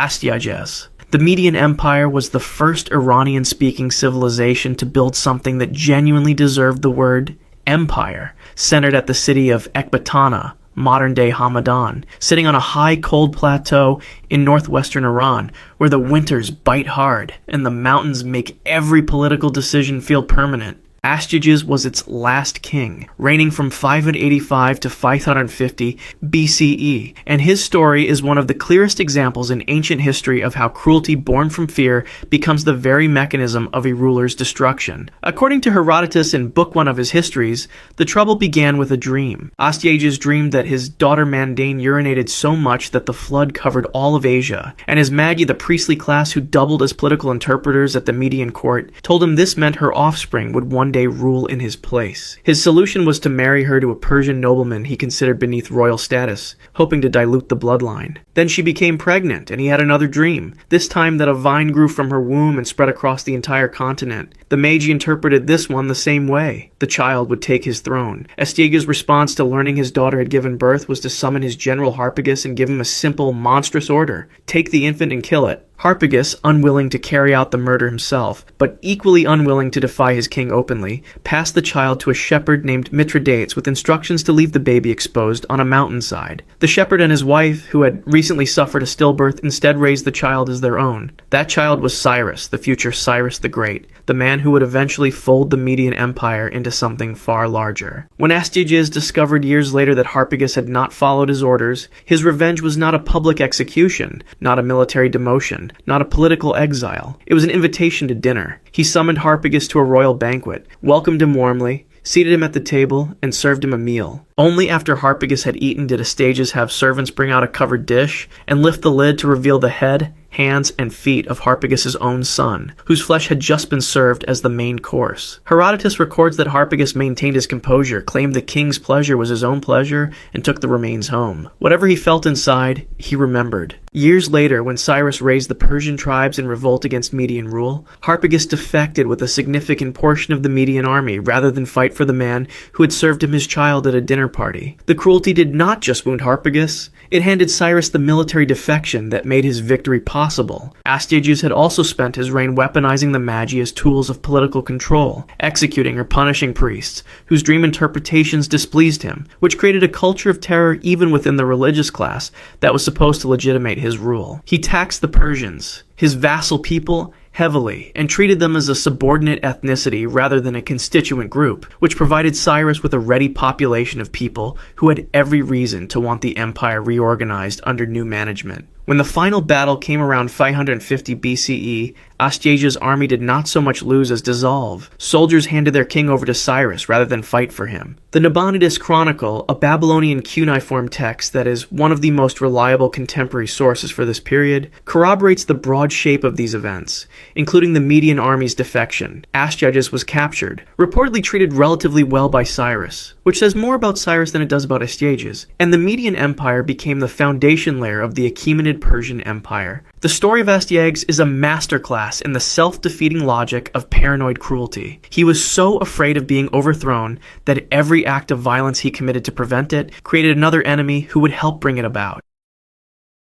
Astyages. The Median Empire was the first Iranian-speaking civilization to build something that genuinely deserved the word empire, centered at the city of Ecbatana, modern-day Hamadan, sitting on a high, cold plateau in northwestern Iran, where the winters bite hard and the mountains make every political decision feel permanent. Astyages was its last king, reigning from 585 to 550 BCE, and his story is one of the clearest examples in ancient history of how cruelty born from fear becomes the very mechanism of a ruler's destruction. According to Herodotus in Book 1 of his histories, the trouble began with a dream. Astyages dreamed that his daughter Mandane urinated so much that the flood covered all of Asia, and his Magi, the priestly class who doubled as political interpreters at the Median court, told him this meant her offspring would one day rule in his place. His solution was to marry her to a Persian nobleman he considered beneath royal status, hoping to dilute the bloodline. Then she became pregnant, and he had another dream, this time that a vine grew from her womb and spread across the entire continent. The Magi interpreted this one the same way. The child would take his throne. Astyages' response to learning his daughter had given birth was to summon his general Harpagus and give him a simple, monstrous order: take the infant and kill it. Harpagus, unwilling to carry out the murder himself, but equally unwilling to defy his king openly, passed the child to a shepherd named Mithridates with instructions to leave the baby exposed on a mountainside. The shepherd and his wife, who had recently suffered a stillbirth, instead raised the child as their own. That child was Cyrus, the future Cyrus the Great, the man who would eventually fold the Median Empire into something far larger. When Astyages discovered years later that Harpagus had not followed his orders, his revenge was not a public execution, not a military demotion, not a political exile. It was an invitation to dinner. He summoned Harpagus to a royal banquet, welcomed him warmly, seated him at the table, and served him a meal. Only after Harpagus had eaten did Astyages have servants bring out a covered dish and lift the lid to reveal the head, hands, and feet of Harpagus' own son, whose flesh had just been served as the main course. Herodotus records that Harpagus maintained his composure, claimed the king's pleasure was his own pleasure, and took the remains home. Whatever he felt inside, he remembered. Years later, when Cyrus raised the Persian tribes in revolt against Median rule, Harpagus defected with a significant portion of the Median army rather than fight for the man who had served him his child at a dinner party. The cruelty did not just wound Harpagus, it handed Cyrus the military defection that made his victory possible. Astyages had also spent his reign weaponizing the Magi as tools of political control, executing or punishing priests whose dream interpretations displeased him, which created a culture of terror even within the religious class that was supposed to legitimate his rule. He taxed the Persians, his vassal people, heavily, and treated them as a subordinate ethnicity rather than a constituent group, which provided Cyrus with a ready population of people who had every reason to want the empire reorganized under new management. When the final battle came around 550 BCE, Astyages' army did not so much lose as dissolve. Soldiers handed their king over to Cyrus rather than fight for him. The Nabonidus Chronicle, a Babylonian cuneiform text that is one of the most reliable contemporary sources for this period, corroborates the broad shape of these events, including the Median army's defection. Astyages was captured, reportedly treated relatively well by Cyrus, which says more about Cyrus than it does about Astyages, and the Median Empire became the foundation layer of the Achaemenid Persian Empire. The story of Astyages is a masterclass in the self-defeating logic of paranoid cruelty. He was so afraid of being overthrown that every act of violence he committed to prevent it created another enemy who would help bring it about.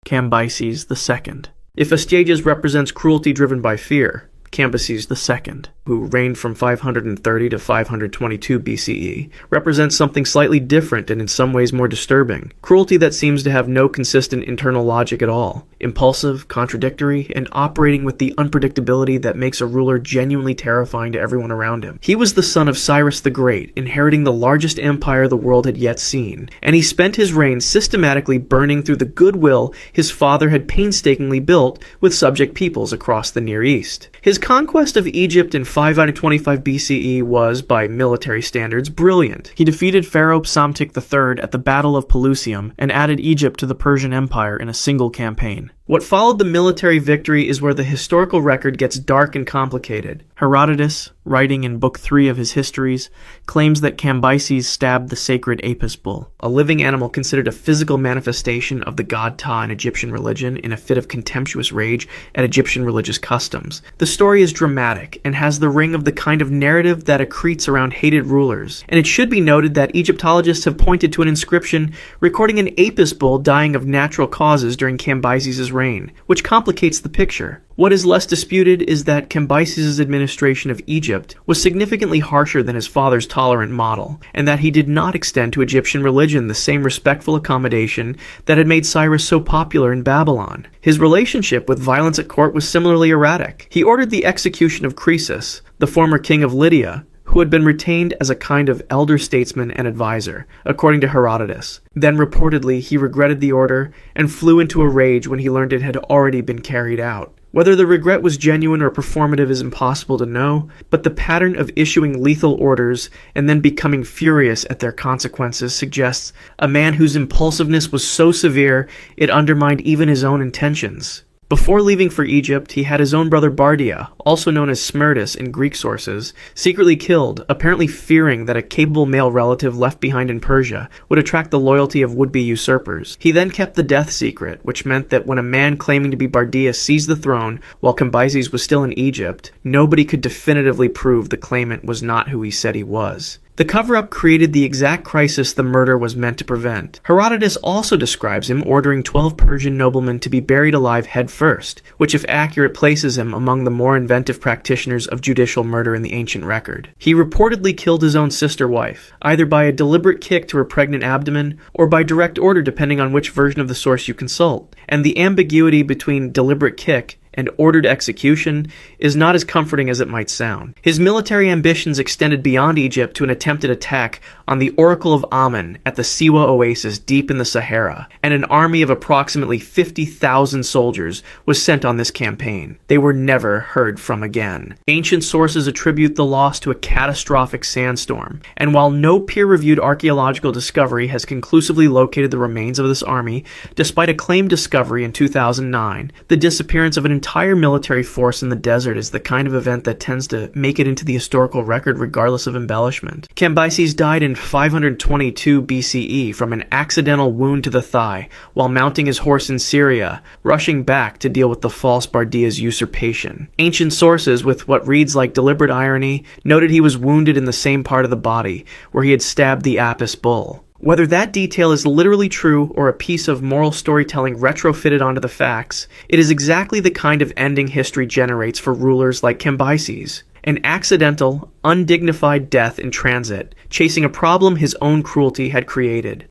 Cambyses II. If Astyages represents cruelty driven by fear, Cambyses II, who reigned from 530 to 522 BCE, represents something slightly different and in some ways more disturbing. Cruelty that seems to have no consistent internal logic at all. Impulsive, contradictory, and operating with the unpredictability that makes a ruler genuinely terrifying to everyone around him. He was the son of Cyrus the Great, inheriting the largest empire the world had yet seen, and he spent his reign systematically burning through the goodwill his father had painstakingly built with subject peoples across the Near East. His conquest of Egypt in 525 BCE was, by military standards, brilliant. He defeated Pharaoh Psamtik III at the Battle of Pelusium and added Egypt to the Persian Empire in a single campaign. What followed the military victory is where the historical record gets dark and complicated. Herodotus, writing in Book 3 of his histories, claims that Cambyses stabbed the sacred Apis bull, a living animal considered a physical manifestation of the god Ptah in Egyptian religion, in a fit of contemptuous rage at Egyptian religious customs. The story is dramatic and has the ring of the kind of narrative that accretes around hated rulers, and it should be noted that Egyptologists have pointed to an inscription recording an Apis bull dying of natural causes during Cambyses' reign, which complicates the picture. What is less disputed is that Cambyses' administration of Egypt was significantly harsher than his father's tolerant model, and that he did not extend to Egyptian religion the same respectful accommodation that had made Cyrus so popular in Babylon. His relationship with violence at court was similarly erratic. He ordered the execution of Croesus, the former king of Lydia, who had been retained as a kind of elder statesman and advisor, according to Herodotus. Then reportedly he regretted the order and flew into a rage when he learned it had already been carried out. Whether the regret was genuine or performative is impossible to know, but the pattern of issuing lethal orders and then becoming furious at their consequences suggests a man whose impulsiveness was so severe it undermined even his own intentions. Before leaving for Egypt, he had his own brother Bardia, also known as Smerdis in Greek sources, secretly killed, apparently fearing that a capable male relative left behind in Persia would attract the loyalty of would-be usurpers. He then kept the death secret, which meant that when a man claiming to be Bardia seized the throne while Cambyses was still in Egypt, nobody could definitively prove the claimant was not who he said he was. The cover-up created the exact crisis the murder was meant to prevent. Herodotus also describes him ordering 12 Persian noblemen to be buried alive head first, which if accurate places him among the more inventive practitioners of judicial murder in the ancient record. He reportedly killed his own sister-wife, either by a deliberate kick to her pregnant abdomen or by direct order depending on which version of the source you consult, and the ambiguity between deliberate kick and ordered execution is not as comforting as it might sound. His military ambitions extended beyond Egypt to an attempted attack on the Oracle of Amen at the Siwa Oasis deep in the Sahara, and an army of approximately 50,000 soldiers was sent on this campaign. They were never heard from again. Ancient sources attribute the loss to a catastrophic sandstorm, and while no peer-reviewed archaeological discovery has conclusively located the remains of this army, despite a claimed discovery in 2009, the disappearance of an entire military force in the desert is the kind of event that tends to make it into the historical record regardless of embellishment. Cambyses died in 522 BCE from an accidental wound to the thigh while mounting his horse in Syria, rushing back to deal with the false Bardia's usurpation. Ancient sources, with what reads like deliberate irony, noted he was wounded in the same part of the body where he had stabbed the Apis bull. Whether that detail is literally true or a piece of moral storytelling retrofitted onto the facts, it is exactly the kind of ending history generates for rulers like Cambyses. An accidental, undignified death in transit, chasing a problem his own cruelty had created.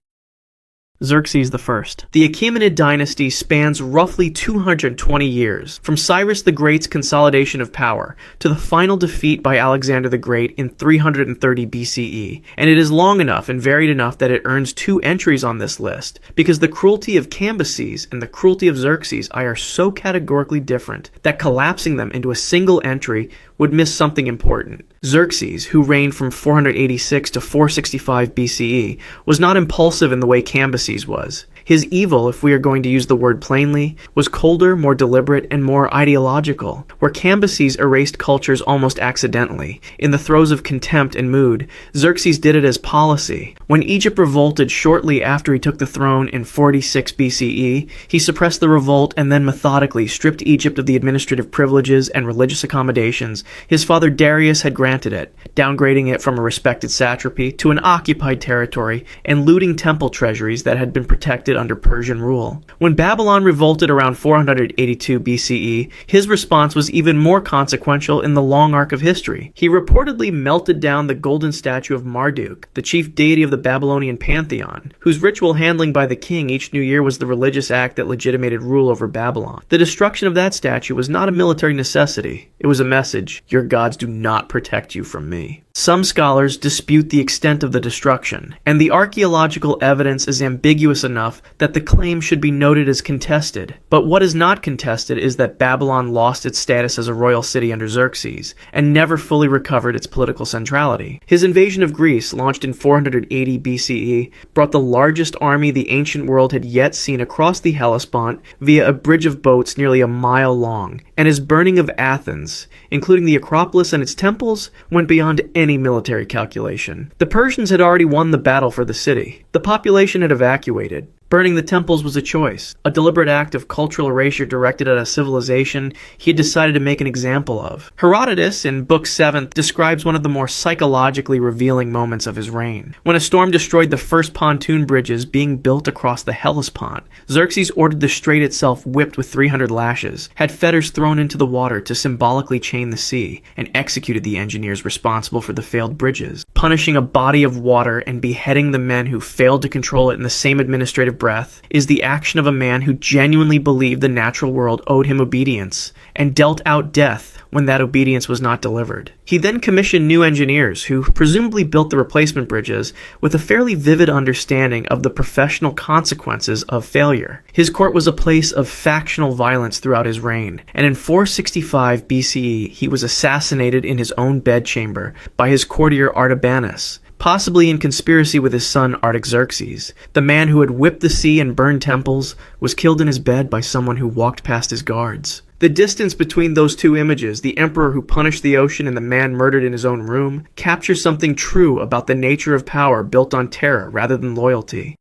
Xerxes I. The Achaemenid dynasty spans roughly 220 years, from Cyrus the Great's consolidation of power to the final defeat by Alexander the Great in 330 BCE, and it is long enough and varied enough that it earns 2 entries on this list, because the cruelty of Cambyses and the cruelty of Xerxes I are so categorically different that collapsing them into a single entry would miss something important. Xerxes, who reigned from 486 to 465 BCE, was not impulsive in the way Cambyses was. His evil, if we are going to use the word plainly, was colder, more deliberate, and more ideological, where Cambyses erased cultures almost accidentally. In the throes of contempt and mood, Xerxes did it as policy. When Egypt revolted shortly after he took the throne in 46 BCE, he suppressed the revolt and then methodically stripped Egypt of the administrative privileges and religious accommodations his father Darius had granted it, downgrading it from a respected satrapy to an occupied territory and looting temple treasuries that had been protected under Persian rule. When Babylon revolted around 482 BCE, his response was even more consequential in the long arc of history. He reportedly melted down the golden statue of Marduk, the chief deity of the Babylonian pantheon, whose ritual handling by the king each new year was the religious act that legitimated rule over Babylon. The destruction of that statue was not a military necessity. It was a message: your gods do not protect you from me. Some scholars dispute the extent of the destruction, and the archaeological evidence is ambiguous enough that the claim should be noted as contested. But what is not contested is that Babylon lost its status as a royal city under Xerxes, and never fully recovered its political centrality. His invasion of Greece, launched in 480 BCE, brought the largest army the ancient world had yet seen across the Hellespont via a bridge of boats nearly a mile long, and his burning of Athens, including the Acropolis and its temples, went beyond any military calculation. The Persians had already won the battle for the city. The population had evacuated. Burning the temples was a choice, a deliberate act of cultural erasure directed at a civilization he had decided to make an example of. Herodotus, in Book 7, describes one of the more psychologically revealing moments of his reign. When a storm destroyed the first pontoon bridges being built across the Hellespont, Xerxes ordered the strait itself whipped with 300 lashes, had fetters thrown into the water to symbolically chain the sea, and executed the engineers responsible for the failed bridges, punishing a body of water and beheading the men who failed to control it in the same administrative breath, is the action of a man who genuinely believed the natural world owed him obedience, and dealt out death when that obedience was not delivered. He then commissioned new engineers who presumably built the replacement bridges with a fairly vivid understanding of the professional consequences of failure. His court was a place of factional violence throughout his reign, and in 465 BCE he was assassinated in his own bedchamber by his courtier Artabanus, possibly in conspiracy with his son Artaxerxes. The man who had whipped the sea and burned temples was killed in his bed by someone who walked past his guards. The distance between those two images, the emperor who punished the ocean and the man murdered in his own room, captures something true about the nature of power built on terror rather than loyalty.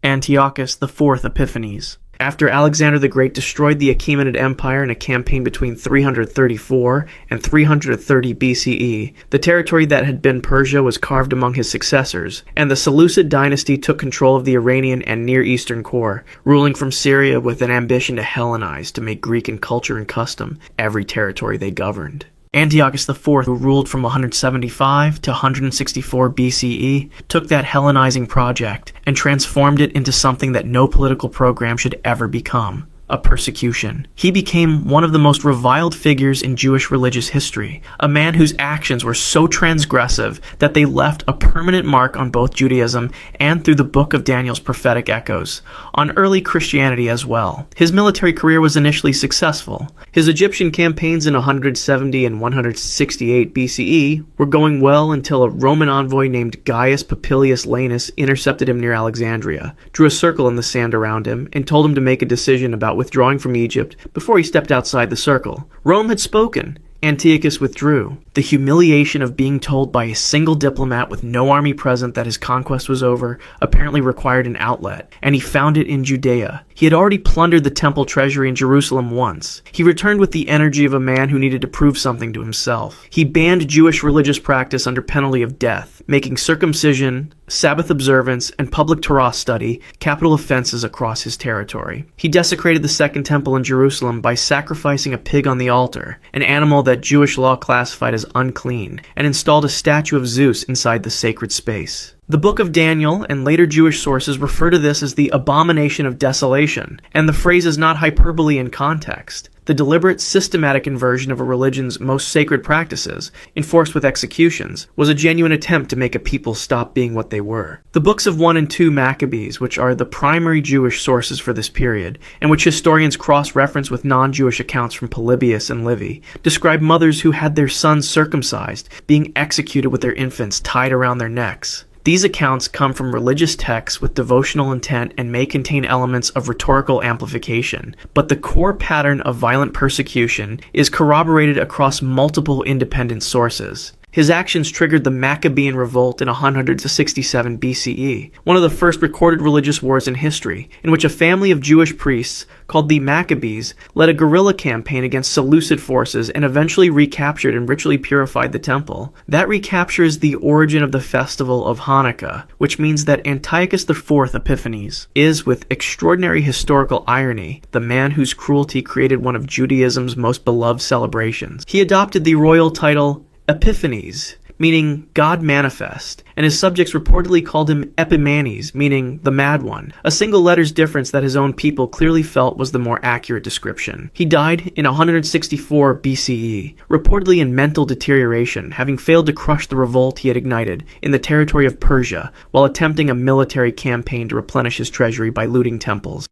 Antiochus IV Epiphanes. After Alexander the Great destroyed the Achaemenid Empire in a campaign between 334 and 330 BCE, the territory that had been Persia was carved among his successors, and the Seleucid dynasty took control of the Iranian and Near Eastern core, ruling from Syria with an ambition to Hellenize, to make Greek in culture and custom every territory they governed. Antiochus IV, who ruled from 175 to 164 BCE, took that Hellenizing project and transformed it into something that no political program should ever become: a persecution. He became one of the most reviled figures in Jewish religious history, a man whose actions were so transgressive that they left a permanent mark on both Judaism and, through the Book of Daniel's prophetic echoes, on early Christianity as well. His military career was initially successful. His Egyptian campaigns in 170 and 168 BCE were going well until a Roman envoy named Gaius Popilius Lanus intercepted him near Alexandria, drew a circle in the sand around him, and told him to make a decision about withdrawing from Egypt before he stepped outside the circle. Rome had spoken. Antiochus withdrew. The humiliation of being told by a single diplomat with no army present that his conquest was over apparently required an outlet, and he found it in Judea. He had already plundered the temple treasury in Jerusalem once. He returned with the energy of a man who needed to prove something to himself. He banned Jewish religious practice under penalty of death, making circumcision, Sabbath observance, and public Torah study capital offenses across his territory. He desecrated the Second Temple in Jerusalem by sacrificing a pig on the altar, an animal that Jewish law classified as unclean, and installed a statue of Zeus inside the sacred space. The Book of Daniel and later Jewish sources refer to this as the abomination of desolation, and the phrase is not hyperbole in context. The deliberate, systematic inversion of a religion's most sacred practices, enforced with executions, was a genuine attempt to make a people stop being what they were. The books of 1 and 2 Maccabees, which are the primary Jewish sources for this period, and which historians cross-reference with non-Jewish accounts from Polybius and Livy, describe mothers who had their sons circumcised, being executed with their infants tied around their necks. These accounts come from religious texts with devotional intent and may contain elements of rhetorical amplification, but the core pattern of violent persecution is corroborated across multiple independent sources. His actions triggered the Maccabean Revolt in 167 BCE, one of the first recorded religious wars in history, in which a family of Jewish priests, called the Maccabees, led a guerrilla campaign against Seleucid forces and eventually recaptured and ritually purified the temple. That recapture is the origin of the festival of Hanukkah, which means that Antiochus IV Epiphanes is, with extraordinary historical irony, the man whose cruelty created one of Judaism's most beloved celebrations. He adopted the royal title Epiphanes, meaning God manifest, and his subjects reportedly called him Epimanes, meaning the mad one, a single letter's difference that his own people clearly felt was the more accurate description. He died in 164 BCE, reportedly in mental deterioration, having failed to crush the revolt he had ignited in the territory of Persia while attempting a military campaign to replenish his treasury by looting temples.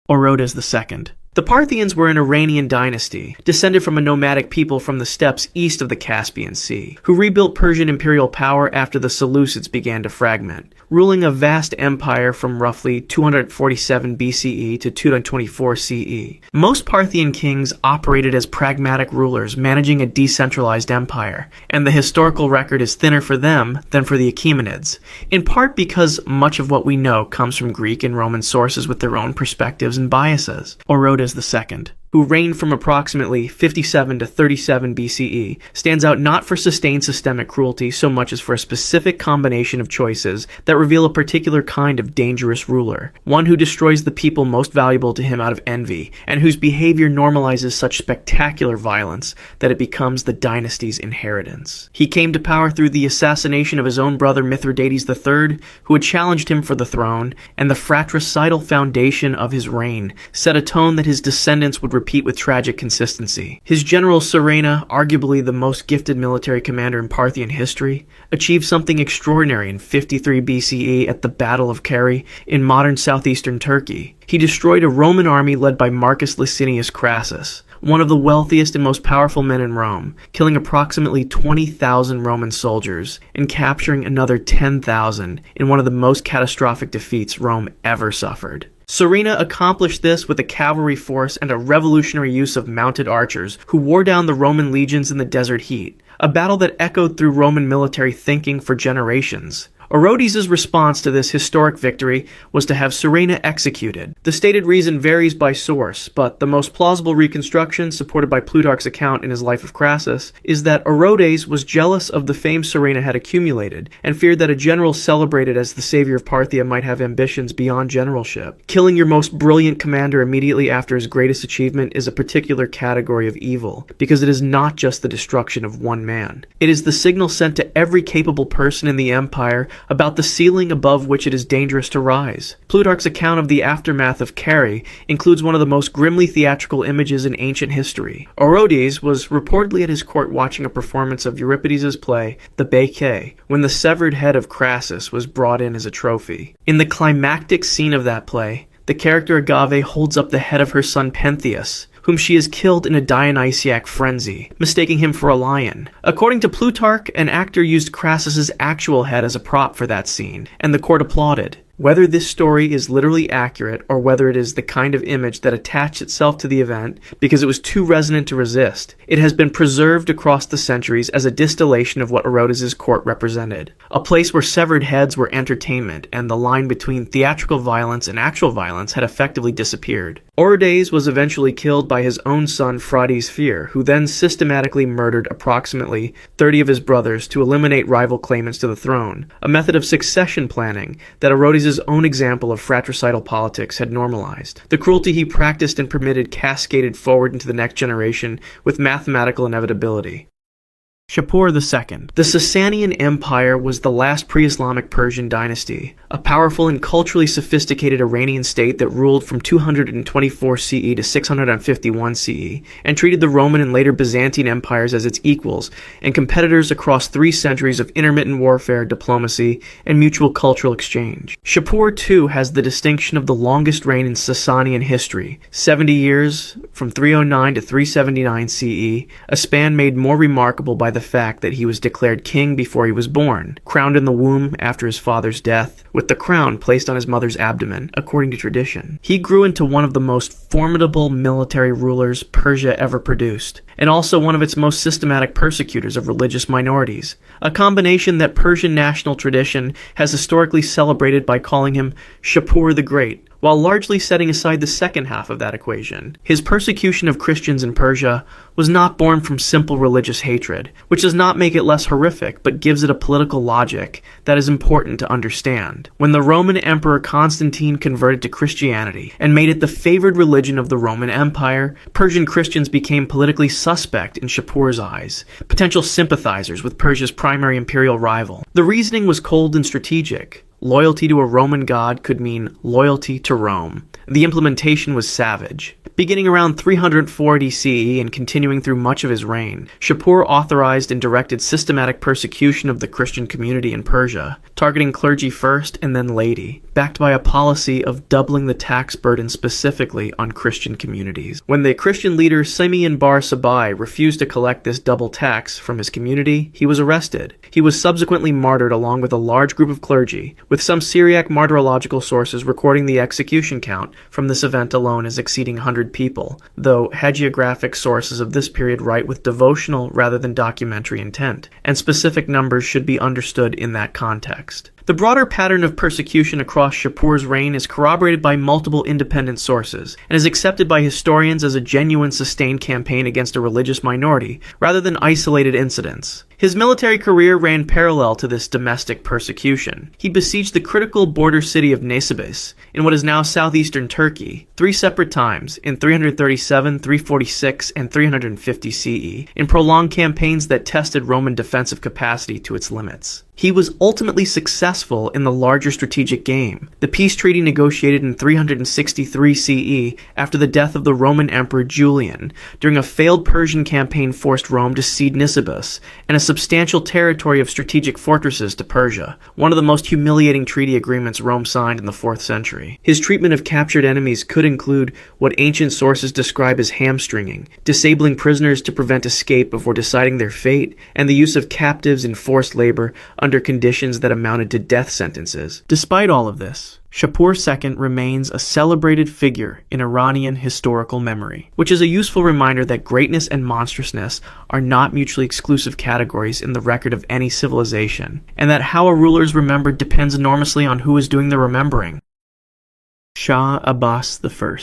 Orodes II. The Parthians were an Iranian dynasty, descended from a nomadic people from the steppes east of the Caspian Sea, who rebuilt Persian imperial power after the Seleucids began to fragment, ruling a vast empire from roughly 247 BCE to 224 CE. Most Parthian kings operated as pragmatic rulers managing a decentralized empire, and the historical record is thinner for them than for the Achaemenids, in part because much of what we know comes from Greek and Roman sources with their own perspectives and biases. Orodes II, who reigned from approximately 57 to 37 BCE, stands out not for sustained systemic cruelty so much as for a specific combination of choices that reveal a particular kind of dangerous ruler, one who destroys the people most valuable to him out of envy, and whose behavior normalizes such spectacular violence that it becomes the dynasty's inheritance. He came to power through the assassination of his own brother Mithridates III, who had challenged him for the throne, and the fratricidal foundation of his reign set a tone that his descendants would repeat with tragic consistency. His general Surena, arguably the most gifted military commander in Parthian history, achieved something extraordinary in 53 BCE at the Battle of Keri in modern southeastern Turkey. He destroyed a Roman army led by Marcus Licinius Crassus, one of the wealthiest and most powerful men in Rome, killing approximately 20,000 Roman soldiers and capturing another 10,000 in one of the most catastrophic defeats Rome ever suffered. Surena accomplished this with a cavalry force and a revolutionary use of mounted archers who wore down the Roman legions in the desert heat, a battle that echoed through Roman military thinking for generations. Orodes' response to this historic victory was to have Surena executed. The stated reason varies by source, but the most plausible reconstruction, supported by Plutarch's account in his Life of Crassus, is that Orodes was jealous of the fame Surena had accumulated, and feared that a general celebrated as the savior of Parthia might have ambitions beyond generalship. Killing your most brilliant commander immediately after his greatest achievement is a particular category of evil, because it is not just the destruction of one man. It is the signal sent to every capable person in the empire about the ceiling above which it is dangerous to rise. Plutarch's account of the aftermath of Keri includes one of the most grimly theatrical images in ancient history. Orodes was reportedly at his court watching a performance of Euripides' play, The Bacchae, when the severed head of Crassus was brought in as a trophy. In the climactic scene of that play, the character Agave holds up the head of her son Pentheus, whom she has killed in a Dionysiac frenzy, mistaking him for a lion. According to Plutarch, an actor used Crassus's actual head as a prop for that scene, and the court applauded. Whether this story is literally accurate or whether it is the kind of image that attached itself to the event because it was too resonant to resist, it has been preserved across the centuries as a distillation of what Orodes' court represented. A place where severed heads were entertainment and the line between theatrical violence and actual violence had effectively disappeared. Orodes was eventually killed by his own son Phraates Fear, who then systematically murdered approximately 30 of his brothers to eliminate rival claimants to the throne, a method of succession planning that Orodes' own example of fratricidal politics had normalized. The cruelty he practiced and permitted cascaded forward into the next generation with mathematical inevitability. Shapur II. The Sasanian Empire was the last pre-Islamic Persian dynasty, a powerful and culturally sophisticated Iranian state that ruled from 224 CE to 651 CE, and treated the Roman and later Byzantine empires as its equals and competitors across 3 centuries of intermittent warfare, diplomacy, and mutual cultural exchange. Shapur II has the distinction of the longest reign in Sasanian history, 70 years, from 309 to 379 CE, a span made more remarkable by the fact that he was declared king before he was born, crowned in the womb after his father's death, with the crown placed on his mother's abdomen, according to tradition. He grew into one of the most formidable military rulers Persia ever produced, and also one of its most systematic persecutors of religious minorities, a combination that Persian national tradition has historically celebrated by calling him Shapur the Great, while largely setting aside the second half of that equation. His persecution of Christians in Persia was not born from simple religious hatred, which does not make it less horrific, but gives it a political logic that is important to understand. When the Roman Emperor Constantine converted to Christianity and made it the favored religion of the Roman Empire, Persian Christians became politically suspect in Shapur's eyes, potential sympathizers with Persia's primary imperial rival. The reasoning was cold and strategic. Loyalty to a Roman god could mean loyalty to Rome. The implementation was savage. Beginning around 340 CE and continuing through much of his reign, Shapur authorized and directed systematic persecution of the Christian community in Persia, targeting clergy first and then laity, backed by a policy of doubling the tax burden specifically on Christian communities. When the Christian leader Simeon bar Sabai refused to collect this double tax from his community, he was arrested. He was subsequently martyred along with a large group of clergy, with some Syriac martyrological sources recording the execution count from this event alone as exceeding 100 people, though hagiographic sources of this period write with devotional rather than documentary intent, and specific numbers should be understood in that context. The broader pattern of persecution across Shapur's reign is corroborated by multiple independent sources, and is accepted by historians as a genuine sustained campaign against a religious minority, rather than isolated incidents. His military career ran parallel to this domestic persecution. He besieged the critical border city of Nisibis, in what is now southeastern Turkey, 3 separate times, in 337, 346, and 350 CE, in prolonged campaigns that tested Roman defensive capacity to its limits. He was ultimately successful in the larger strategic game. The peace treaty negotiated in 363 CE after the death of the Roman Emperor Julian, during a failed Persian campaign forced Rome to cede Nisibis, and a substantial territory of strategic fortresses to Persia, one of the most humiliating treaty agreements Rome signed in the 4th century. His treatment of captured enemies could include what ancient sources describe as hamstringing, disabling prisoners to prevent escape before deciding their fate, and the use of captives in forced labor under conditions that amounted to death sentences. Despite all of this, Shapur II remains a celebrated figure in Iranian historical memory, which is a useful reminder that greatness and monstrousness are not mutually exclusive categories in the record of any civilization, and that how a ruler is remembered depends enormously on who is doing the remembering. Shah Abbas I.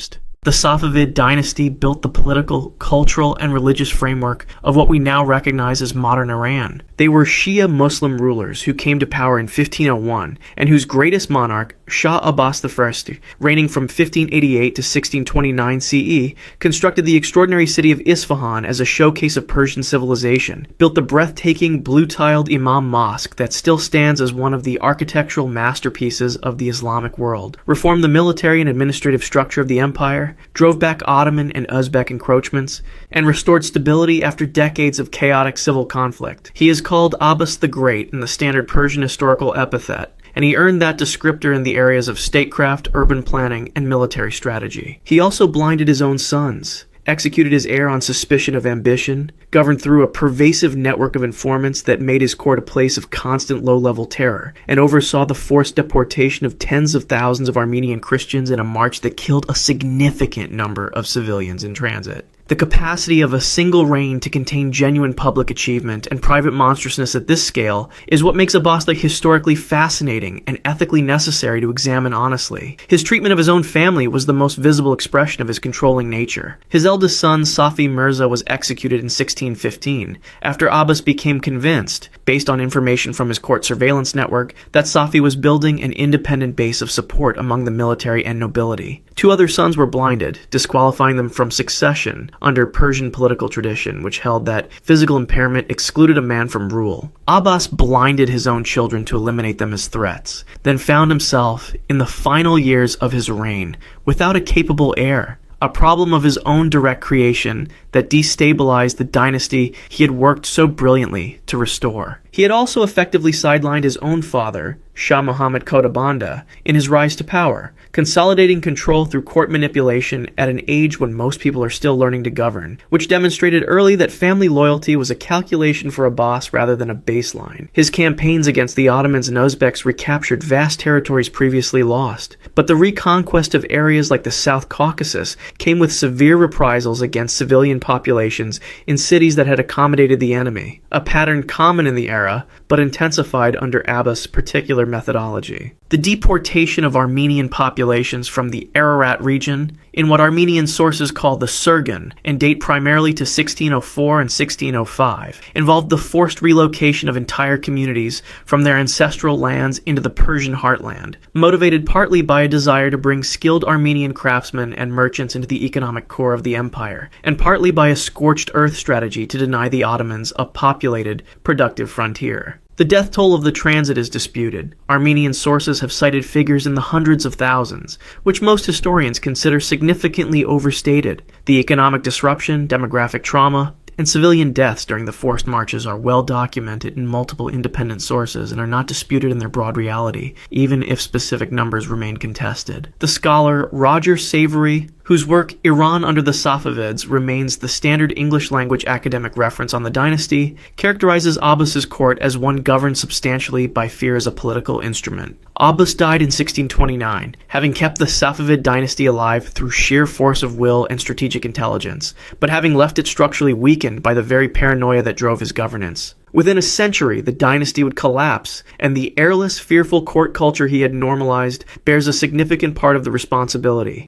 The Safavid dynasty built the political, cultural, and religious framework of what we now recognize as modern Iran. They were Shia Muslim rulers who came to power in 1501, and whose greatest monarch, Shah Abbas I, reigning from 1588 to 1629 CE, constructed the extraordinary city of Isfahan as a showcase of Persian civilization, built the breathtaking blue-tiled Imam Mosque that still stands as one of the architectural masterpieces of the Islamic world, reformed the military and administrative structure of the empire, drove back Ottoman and Uzbek encroachments, and restored stability after decades of chaotic civil conflict. He is called Abbas the Great in the standard Persian historical epithet, and he earned that descriptor in the areas of statecraft, urban planning, and military strategy. He also blinded his own sons, executed his heir on suspicion of ambition, governed through a pervasive network of informants that made his court a place of constant low-level terror, and oversaw the forced deportation of tens of thousands of Armenian Christians in a march that killed a significant number of civilians in transit. The capacity of a single reign to contain genuine public achievement and private monstrousness at this scale is what makes Abbas historically fascinating and ethically necessary to examine honestly. His treatment of his own family was the most visible expression of his controlling nature. His eldest son, Safi Mirza, was executed in 1615, after Abbas became convinced, based on information from his court surveillance network, that Safi was building an independent base of support among the military and nobility. 2 other sons were blinded, disqualifying them from succession under Persian political tradition, which held that physical impairment excluded a man from rule. Abbas blinded his own children to eliminate them as threats, then found himself, in the final years of his reign, without a capable heir, a problem of his own direct creation that destabilized the dynasty he had worked so brilliantly to restore. He had also effectively sidelined his own father, Shah Muhammad Qutbanda, in his rise to power, consolidating control through court manipulation at an age when most people are still learning to govern, which demonstrated early that family loyalty was a calculation for Abbas rather than a baseline. His campaigns against the Ottomans and Uzbeks recaptured vast territories previously lost, but the reconquest of areas like the South Caucasus came with severe reprisals against civilian populations in cities that had accommodated the enemy, a pattern common in the era, but intensified under Abbas' particular methodology. The deportation of Armenian populations from the Ararat region, in what Armenian sources call the Surgan, and date primarily to 1604 and 1605, involved the forced relocation of entire communities from their ancestral lands into the Persian heartland, motivated partly by a desire to bring skilled Armenian craftsmen and merchants into the economic core of the empire, and partly by a scorched earth strategy to deny the Ottomans a populated, productive frontier. The death toll of the transit is disputed. Armenian sources have cited figures in the hundreds of thousands, which most historians consider significantly overstated. The economic disruption, demographic trauma, and civilian deaths during the forced marches are well documented in multiple independent sources and are not disputed in their broad reality, even if specific numbers remain contested. The scholar Roger Savory, whose work Iran under the Safavids remains the standard English-language academic reference on the dynasty, characterizes Abbas's court as one governed substantially by fear as a political instrument. Abbas died in 1629, having kept the Safavid dynasty alive through sheer force of will and strategic intelligence, but having left it structurally weakened by the very paranoia that drove his governance. Within a century, the dynasty would collapse, and the airless, fearful court culture he had normalized bears a significant part of the responsibility.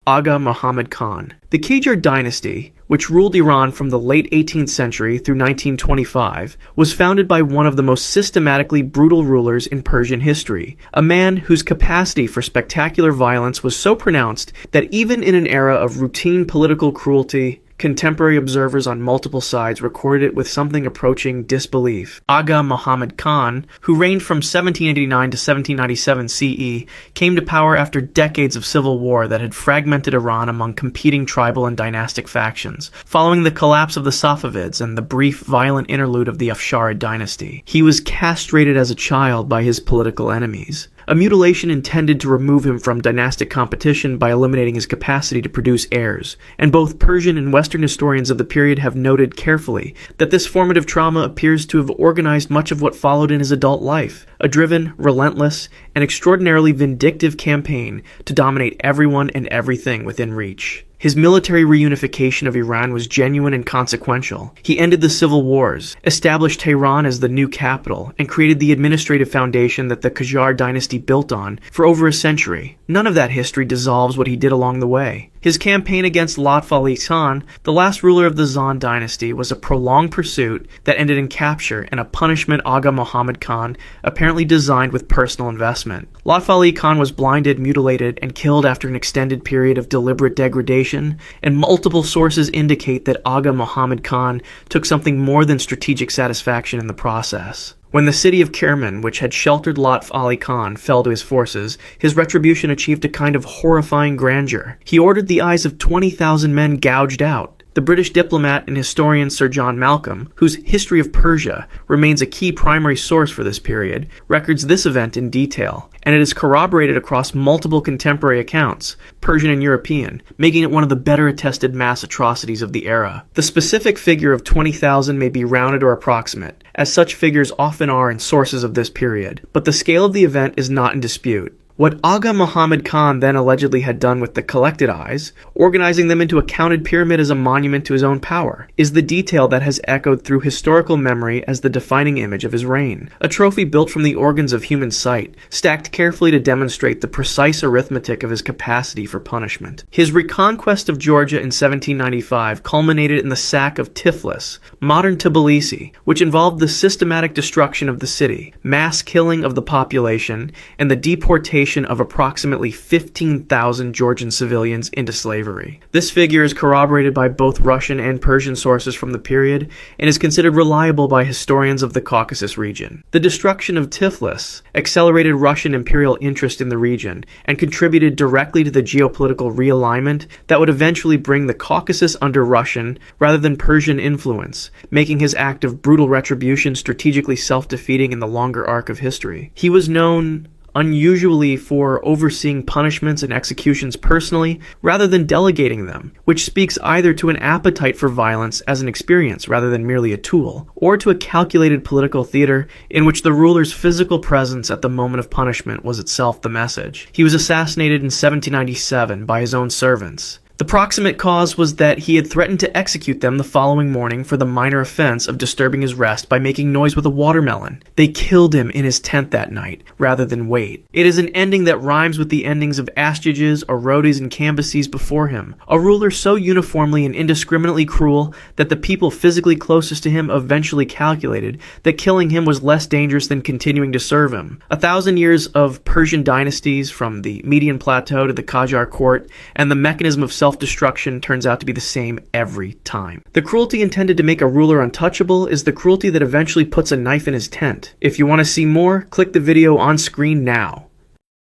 Aga Muhammad Khan. The Qajar dynasty, which ruled Iran from the late 18th century through 1925, was founded by one of the most systematically brutal rulers in Persian history, a man whose capacity for spectacular violence was so pronounced that even in an era of routine political cruelty, contemporary observers on multiple sides recorded it with something approaching disbelief. Aga Muhammad Khan, who reigned from 1789 to 1797 CE, came to power after decades of civil war that had fragmented Iran among competing tribal and dynastic factions, following the collapse of the Safavids and the brief, violent interlude of the Afsharid dynasty. He was castrated as a child by his political enemies, a mutilation intended to remove him from dynastic competition by eliminating his capacity to produce heirs, and both Persian and Western historians of the period have noted carefully that this formative trauma appears to have organized much of what followed in his adult life, a driven, relentless, and extraordinarily vindictive campaign to dominate everyone and everything within reach. His military reunification of Iran was genuine and consequential. He ended the civil wars, established Tehran as the new capital, and created the administrative foundation that the Qajar dynasty built on for over a century. None of that history dissolves what he did along the way. His campaign against Lutf Ali Khan, the last ruler of the Zand dynasty, was a prolonged pursuit that ended in capture and a punishment Aga Muhammad Khan apparently designed with personal investment. Lutf Ali Khan was blinded, mutilated, and killed after an extended period of deliberate degradation, and multiple sources indicate that Aga Muhammad Khan took something more than strategic satisfaction in the process. When the city of Kerman, which had sheltered Lutf Ali Khan, fell to his forces, his retribution achieved a kind of horrifying grandeur. He ordered the eyes of 20,000 men gouged out. The British diplomat and historian Sir John Malcolm, whose History of Persia remains a key primary source for this period, records this event in detail, and it is corroborated across multiple contemporary accounts, Persian and European, making it one of the better attested mass atrocities of the era. The specific figure of 20,000 may be rounded or approximate, as such figures often are in sources of this period, but the scale of the event is not in dispute. What Aga Muhammad Khan then allegedly had done with the collected eyes, organizing them into a counted pyramid as a monument to his own power, is the detail that has echoed through historical memory as the defining image of his reign. A trophy built from the organs of human sight, stacked carefully to demonstrate the precise arithmetic of his capacity for punishment. His reconquest of Georgia in 1795 culminated in the sack of Tiflis, modern Tbilisi, which involved the systematic destruction of the city, mass killing of the population, and the deportation of approximately 15,000 Georgian civilians into slavery. This figure is corroborated by both Russian and Persian sources from the period and is considered reliable by historians of the Caucasus region. The destruction of Tiflis accelerated Russian imperial interest in the region and contributed directly to the geopolitical realignment that would eventually bring the Caucasus under Russian rather than Persian influence, making his act of brutal retribution strategically self-defeating in the longer arc of history. He was known unusually for overseeing punishments and executions personally rather than delegating them, which speaks either to an appetite for violence as an experience rather than merely a tool, or to a calculated political theater in which the ruler's physical presence at the moment of punishment was itself the message. He was assassinated in 1797 by his own servants. The proximate cause was that he had threatened to execute them the following morning for the minor offense of disturbing his rest by making noise with a watermelon. They killed him in his tent that night, rather than wait. It is an ending that rhymes with the endings of Astyages, Orodes, and Cambyses before him, a ruler so uniformly and indiscriminately cruel that the people physically closest to him eventually calculated that killing him was less dangerous than continuing to serve him. 1,000 years of Persian dynasties, from the Median Plateau to the Qajar court, and the mechanism of self-destruction turns out to be the same every time. The cruelty intended to make a ruler untouchable is the cruelty that eventually puts a knife in his tent. If you want to see more, click the video on screen now.